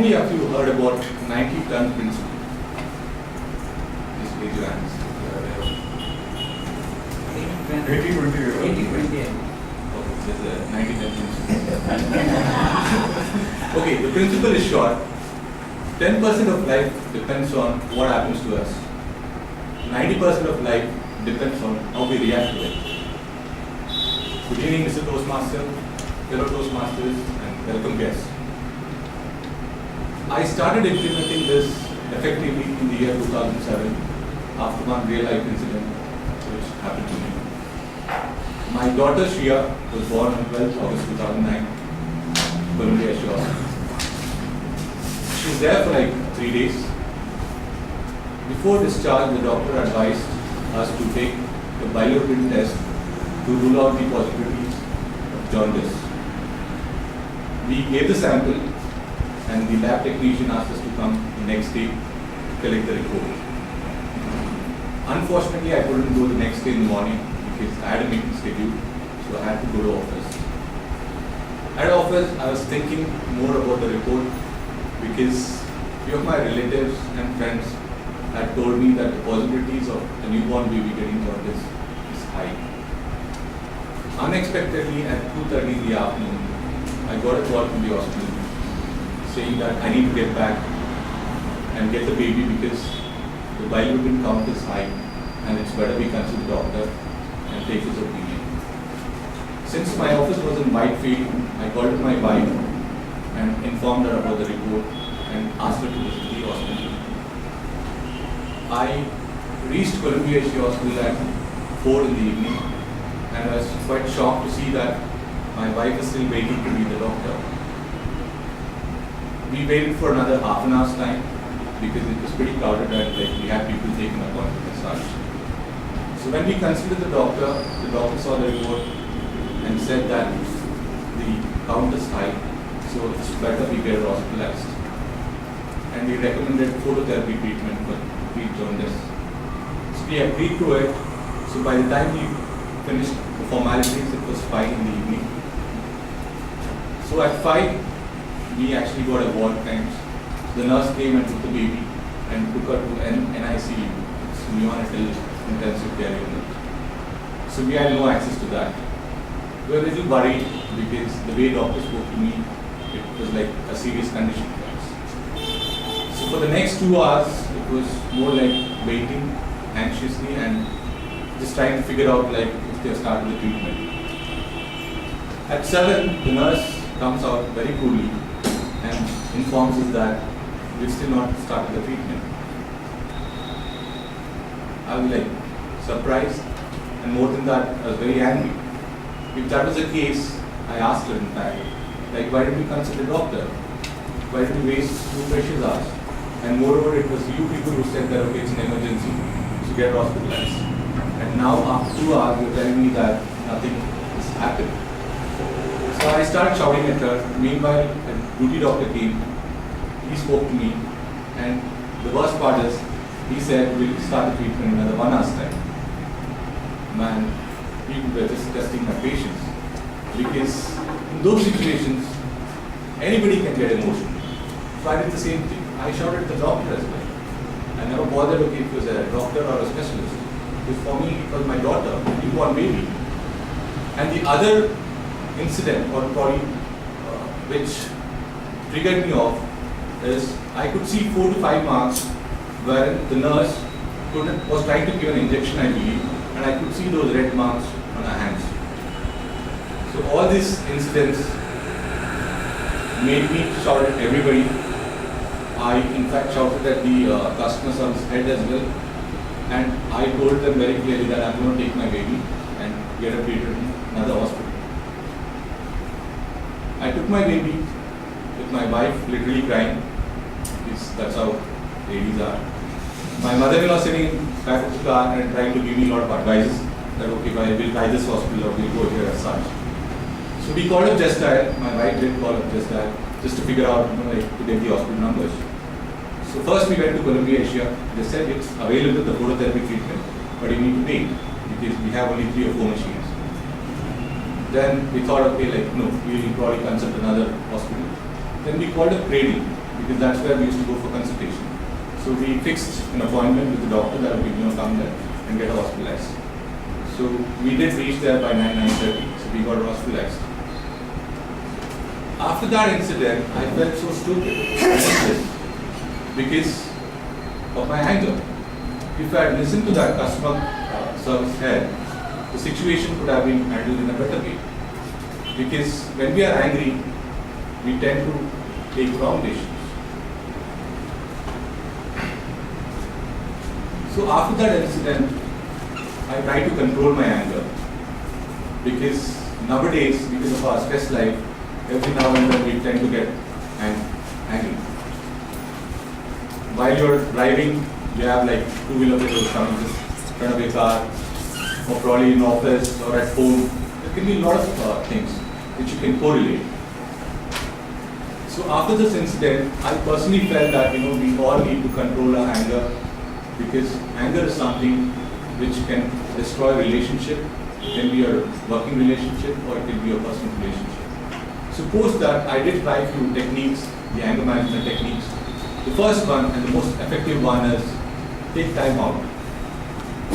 many of you heard about 90-10 principle? Just raise your hands. 80-20. Okay, there's a 90-10 principle. Okay, the principle is short. 10% of life depends on what happens to us. 90% of life depends on how we react to it. Good evening, Mr. Toastmaster, fellow Toastmasters, and welcome guests. I started implementing this effectively in the year 2007 after one real life incident which happened to me. My daughter Shriya was born on 12th August 2009, Columbia Shore. She was there for like 3 days. Before discharge, the doctor advised us to take a bilirubin test to rule out the possibilities of jaundice. We gave the sample and the lab technician asked us to come the next day to collect the report. Unfortunately, I couldn't go the next day in the morning because I had a meeting schedule, so I had to go to office. At office, I was thinking more about the report because few of my relatives and friends had told me that the possibilities of a newborn baby getting jaundice is high. Unexpectedly, at 2:30 in the afternoon, I got a call from the hospital saying that I need to get back and get the baby because the bilirubin count is high and it's better we consult the doctor and take his opinion. Since my office was in Whitefield, I called my wife and informed her about the report and asked her to visit the hospital. I reached Columbia Hospital at 4 in the evening and I was quite shocked to see that my wife is still waiting to meet the doctor. We waited for another half an hour's time because it was pretty crowded and like we had people taking appointment and such. So when we consulted the doctor saw the report and said that the count is high, so it's better we get hospitalized. And we recommended phototherapy treatment for treat jaundice. So we agreed to it. So by the time we finished the formalities, it was 5 in the evening. So at 5, we actually got a ward time. The nurse came and took the baby and took her to NICU, it's neonatal intensive care unit. So we had no access to that. We were a little worried because the way doctor spoke to me, it was like a serious condition for us. So for the next 2 hours, it was more like waiting anxiously and just trying to figure out like if they have started the treatment. At 7, the nurse comes out very coolly and informs us that we've still not started the treatment. I was like surprised, and more than that, I was very angry. If that was the case, I asked her in fact, like why did we consult a doctor? Why did we waste 2 precious hours? And moreover, it was you people who said that okay, it's an emergency, so get hospitalized. And now after 2 hours, you're telling me that nothing has happened. So I started shouting at her. Meanwhile, a duty doctor came. He spoke to me, and the worst part is, he said we'll start the treatment in another 1 hour's time. Man, people were just testing my patience because in those situations, anybody can get emotional. So I did the same thing. I shouted at the doctor as well. I never bothered okay, if it was a doctor or a specialist. Because for me, it was my daughter, a newborn baby. And the other incident or probably which triggered me off is I could see 4 to 5 marks where the nurse was trying to give an injection, I believe, and I could see those red marks on her hands. So all these incidents made me shout at everybody. I in fact shouted at the customer service head as well, and I told them very clearly that I'm going to take my baby and get her treated in another hospital. I took my baby with my wife literally crying, because that's how ladies are. My mother-in-law sitting in back of the car and trying to give me a lot of advice that okay, we'll try this hospital or we'll go here as such. So we called up Gestile, my wife did call up Gestile, just to figure out, like, to get the hospital numbers. So first we went to Columbia Asia. They said it's available, the phototherapy treatment, but you need to wait because we have only 3 or 4 machines. Then we thought, okay, like, no, we'll probably consult another hospital. Then we called up Cradle. because that's where we used to go for consultation. So we fixed an appointment with the doctor that we come there and get hospitalized. So we did reach there by 9:30. So we got hospitalized. After that incident, I felt so stupid because of my anger. If I had listened to that customer service head, the situation could have been handled in a better way. Because when we are angry, we tend to take wrong decisions. So after that incident, I try to control my anger. Because nowadays, because of our stress life, every now and then we tend to get angry. While you're driving, you have like two-wheeler people coming just in front of your car, or probably in office or at home. There can be a lot of things which you can correlate. So after this incident, I personally felt that we all need to control our anger, because anger is something which can destroy a relationship. It can be a working relationship or it can be a personal relationship. Suppose that I did try a few techniques, the anger management techniques. The first one and the most effective one is take time out.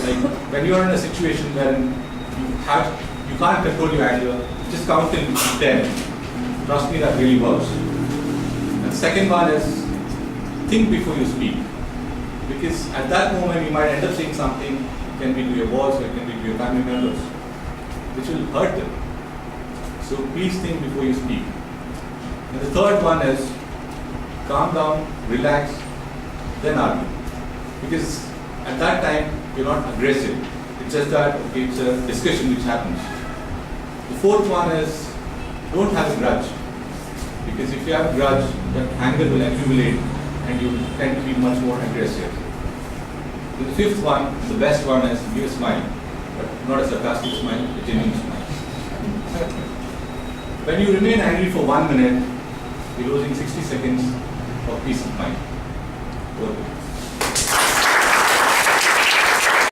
Like when you are in a situation where you can't control your anger, just count till 10. Trust me, that really works. And the second one is think before you speak. Because at that moment you might end up saying something, it can be to your boss or it can be to your family members, which will hurt them. So please think before you speak. And the third one is calm down, relax, then argue. Because at that time you're not aggressive. It's just that it's a discussion which happens. The fourth one is don't have a grudge. Because if you have a grudge, that anger will accumulate and you tend to be much more aggressive. The fifth one, the best one, is give a smile, but not a sarcastic smile, a genuine smile. When you remain angry for 1 minute, you're losing 60 seconds of peace of mind.